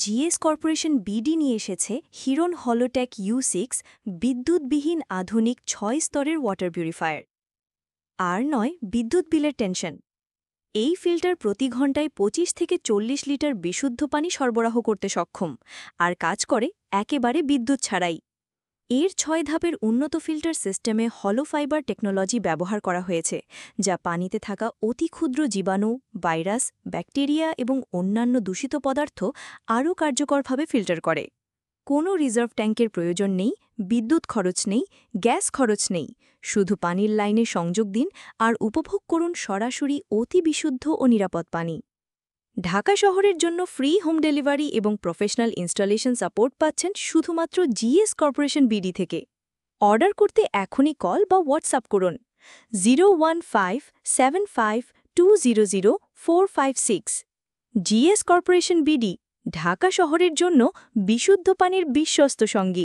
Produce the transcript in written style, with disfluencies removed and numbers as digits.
GS corporation BD নিয়ে এসেছে হিরন হলোটেক U6 বিদ্যুৎবিহীন আধুনিক 6 স্তরের ওয়াটার পিউরিফায়ার। আর নয় বিদ্যুৎ বিলের টেনশন। এই ফিল্টার প্রতি ঘন্টায় 25 থেকে 40 লিটার বিশুদ্ধ পানি সরবরাহ করতে সক্ষম, আর কাজ করে একেবারে বিদ্যুৎ ছাড়াই। এর 6 ধাপের উন্নত ফিল্টার সিস্টেমে হলো ফাইবার টেকনোলজি ব্যবহার করা হয়েছে, যা পানিতে থাকা অতি ক্ষুদ্র জীবাণু, ভাইরাস, ব্যাকটেরিয়া এবং অন্যান্য দূষিত পদার্থ আরও কার্যকরভাবে ফিল্টার করে। কোনো রিজার্ভ ট্যাঙ্কের প্রয়োজন নেই, বিদ্যুৎ খরচ নেই, গ্যাস খরচ নেই। শুধু পানির লাইনে সংযোগ দিন আর উপভোগ করুন সরাসরি অতি বিশুদ্ধ ও নিরাপদ পানি। ঢাকা শহরের জন্য ফ্রি হোম ডেলিভারি এবং প্রফেশনাল ইনস্টলেশন সাপোর্ট পাচ্ছেন শুধুমাত্র জিএস কর্পোরেশন বিডি থেকে। অর্ডার করতে এখনই কল বা হোয়াটসঅ্যাপ করুন 01575200456। জিএস কর্পোরেশন বিডি, ঢাকা শহরের জন্য বিশুদ্ধ পানির বিশ্বস্ত সঙ্গী।